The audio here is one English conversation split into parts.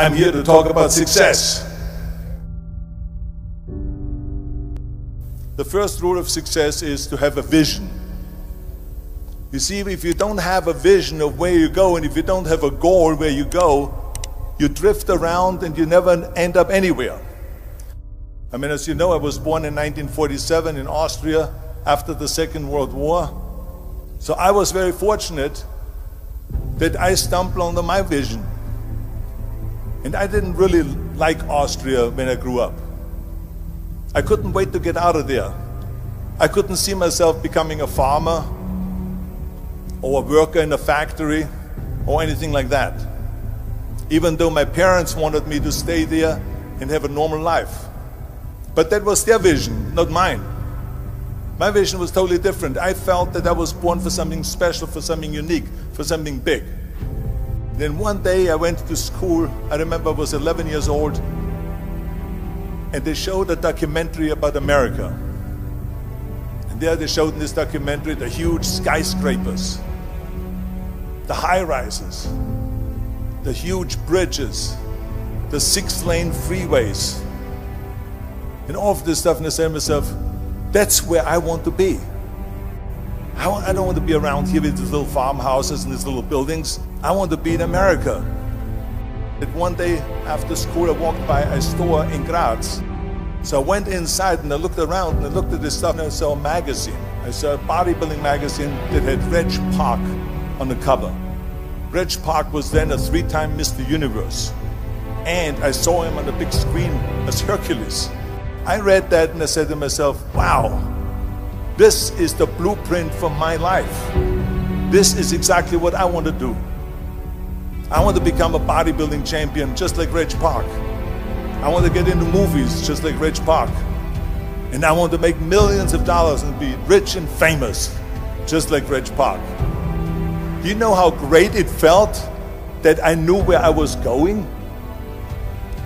I'm here to talk about success. The first rule of success is to have a vision. You see, if you don't have a vision of where you go, and if you don't have a goal where you go, you drift around and you never end up anywhere. I mean, as you know, I was born in 1947 in Austria after the Second World War. So I was very fortunate that I stumbled onto my vision. And I didn't really like Austria when I grew up. I couldn't wait to get out of there. I couldn't see myself becoming a farmer or a worker in a factory or anything like that, even though my parents wanted me to stay there and have a normal life. But that was their vision, not mine. My vision was totally different. I felt that I was born for something special, for something unique, for something big. Then one day I went to school. I remember I was 11 years old, and they showed a documentary about America. And there they showed in this documentary the huge skyscrapers, the high-rises, the huge bridges, the 6-lane freeways, and all of this stuff. And I said to myself, that's where I want to be. I don't want to be around here with these little farmhouses and these little buildings. I want to be in America. And one day after school, I walked by a store in Graz. So I went inside and I looked around and I looked at this stuff, and I saw a magazine. I saw a bodybuilding magazine that had Reg Park on the cover. Reg Park was then a 3-time Mr. Universe. And I saw him on the big screen as Hercules. I read that and I said to myself, wow, this is the blueprint for my life. This is exactly what I want to do. I want to become a bodybuilding champion just like Reg Park. I want to get into movies just like Reg Park. And I want to make millions of dollars and be rich and famous just like Reg Park. Do you know how great it felt that I knew where I was going?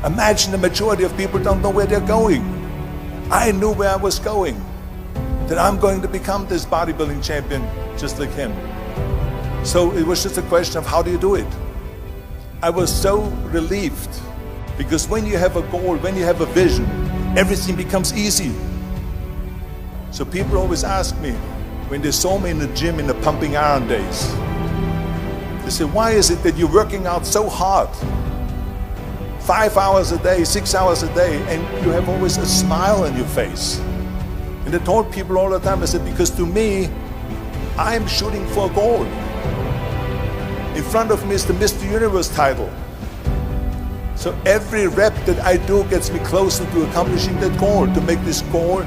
Imagine the majority of people don't know where they're going. I knew where I was going, that I'm going to become this bodybuilding champion just like him. So it was just a question of how do you do it? I was so relieved, because when you have a goal, when you have a vision, everything becomes easy. So people always ask me, when they saw me in the gym in the pumping iron days, they say, why is it that you're working out so hard? 5 hours a day, 6 hours a day, and you have always a smile on your face. And I told people all the time, I said, because to me, I'm shooting for a goal. In front of me is the Mr. Universe title. So every rep that I do gets me closer to accomplishing that goal, to make this goal,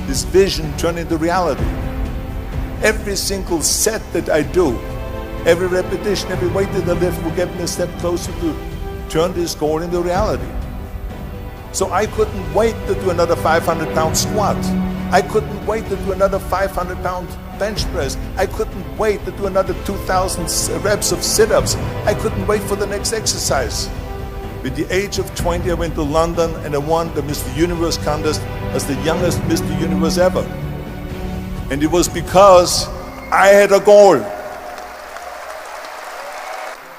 this vision turn into reality. Every single set that I do, every repetition, every weight that I lift will get me a step closer to turn this goal into reality. So I couldn't wait to do another 500-pound squat. I couldn't wait to do another 500-pound bench press. I couldn't wait to do another 2,000 reps of sit-ups. I couldn't wait for the next exercise. At the age of 20, I went to London and I won the Mr. Universe contest as the youngest Mr. Universe ever. And it was because I had a goal.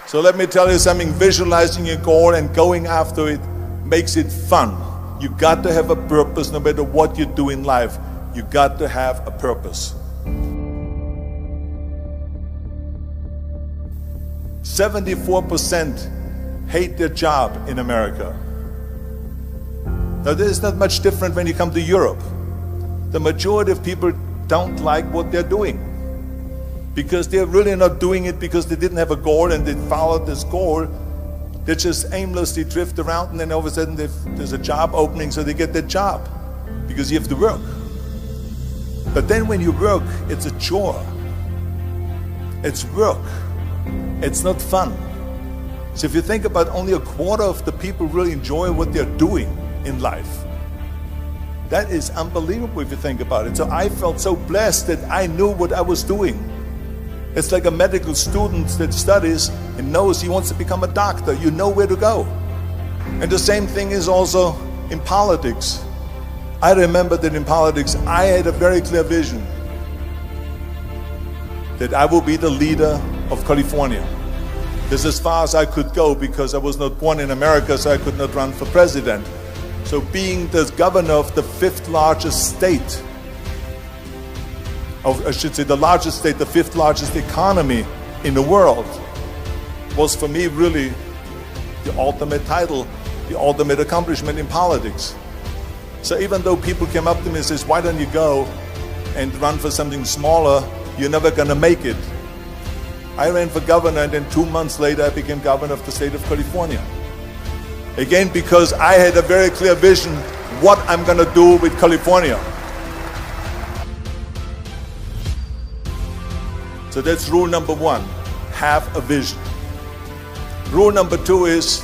So let me tell you something, visualizing your goal and going after it makes it fun. You got to have a purpose no matter what you do in life. You got to have a purpose. 74% hate their job in America. Now this is not much different when you come to Europe. The majority of people don't like what they're doing, because they're really not doing it because they didn't have a goal and they followed this goal. They just aimlessly drift around, and then all of a sudden there's a job opening, so they get that job because you have to work. But then when you work, it's a chore. It's work. It's not fun. So if you think about, only a quarter of the people really enjoy what they're doing in life. That is unbelievable if you think about it. So I felt so blessed that I knew what I was doing. It's like a medical student that studies and knows he wants to become a doctor. You know where to go. And the same thing is also in politics. I remember that in politics, I had a very clear vision that I will be the leader of California. This is as far as I could go because I was not born in America, so I could not run for president. So being the governor of the fifth largest state, I should say the largest state, the fifth largest economy in the world, was for me really the ultimate title, the ultimate accomplishment in politics. So even though people came up to me and says, why don't you go and run for something smaller, you're never gonna make it. I ran for governor, and then 2 months later I became governor of the state of California. Again, because I had a very clear vision what I'm gonna do with California. So that's rule number one, have a vision. Rule number two is,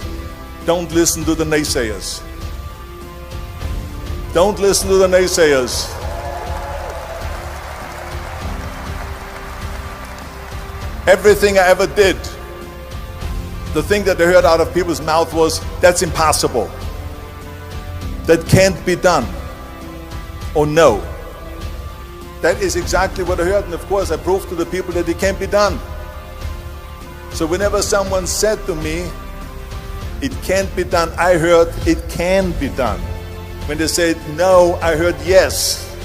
don't listen to the naysayers. Don't listen to the naysayers. Everything I ever did, the thing that I heard out of people's mouth was, that's impossible. That can't be done. Or no. That is exactly what I heard, and of course I proved to the people that it can't be done. So whenever someone said to me, it can't be done, I heard, it can be done. When they said no, I heard yes.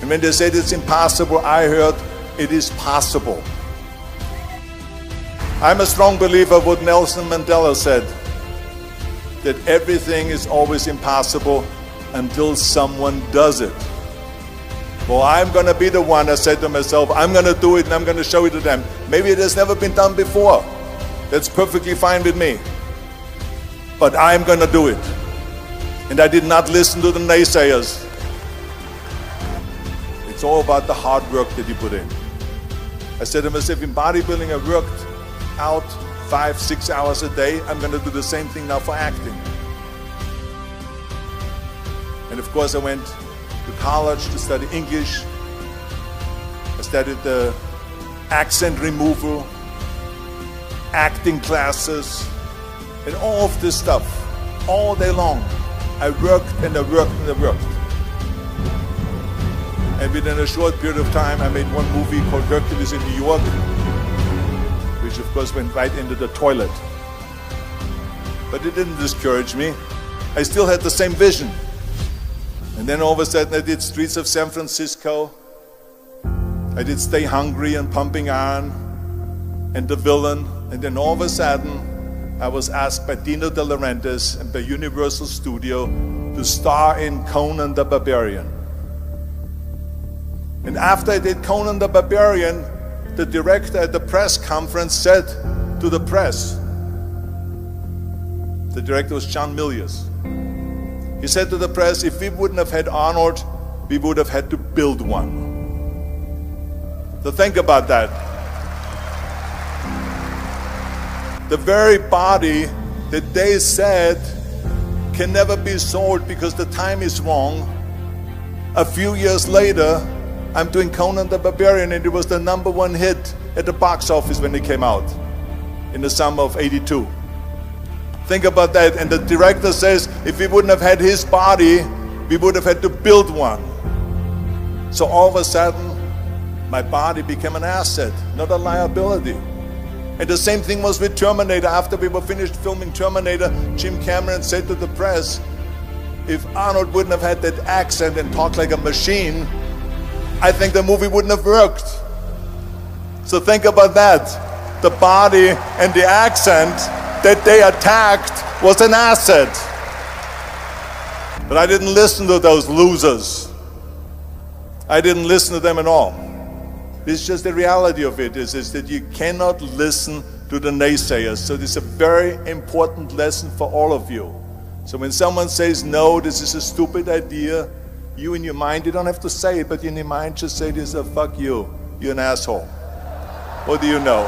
And when they said it's impossible, I heard it is possible. I'm a strong believer of what Nelson Mandela said, that everything is always impossible until someone does it. Well, I'm going to be the one, I said to myself, I'm going to do it and I'm going to show it to them. Maybe it has never been done before. That's perfectly fine with me. But I'm going to do it. And I did not listen to the naysayers. It's all about the hard work that you put in. I said to myself, in bodybuilding I worked out 5-6 hours a day. I'm going to do the same thing now for acting. And of course I went to college to study English. I studied the accent removal, acting classes, and all of this stuff all day long. I worked and I worked and I worked. And within a short period of time I made one movie called Hercules in New York, which of course went right into the toilet. But it didn't discourage me. I still had the same vision. And then all of a sudden I did Streets of San Francisco. I did Stay Hungry and Pumping Iron and The Villain. And then all of a sudden I was asked by Dino De Laurentiis and by Universal Studio to star in Conan the Barbarian. And after I did Conan the Barbarian, the director at the press conference said to the press, the director was John Milius, he said to the press, if we wouldn't have had Arnold, we would have had to build one. So think about that. The very body that they said can never be sold because the time is wrong. A few years later, I'm doing Conan the Barbarian, and it was the #1 hit at the box office when it came out in the summer of '82. Think about that. And the director says, if we wouldn't have had his body, we would have had to build one. So all of a sudden, my body became an asset, not a liability. And the same thing was with Terminator. After we were finished filming Terminator, Jim Cameron said to the press, if Arnold wouldn't have had that accent and talked like a machine, I think the movie wouldn't have worked. So think about that. The body and the accent that they attacked was an asset. But I didn't listen to those losers. I didn't listen to them at all. It's just the reality of it is that you cannot listen to the naysayers. So this is a very important lesson for all of you. So when someone says, no, this is a stupid idea, you in your mind, you don't have to say it, but in your mind just say this, fuck you, you're an asshole. What do you know?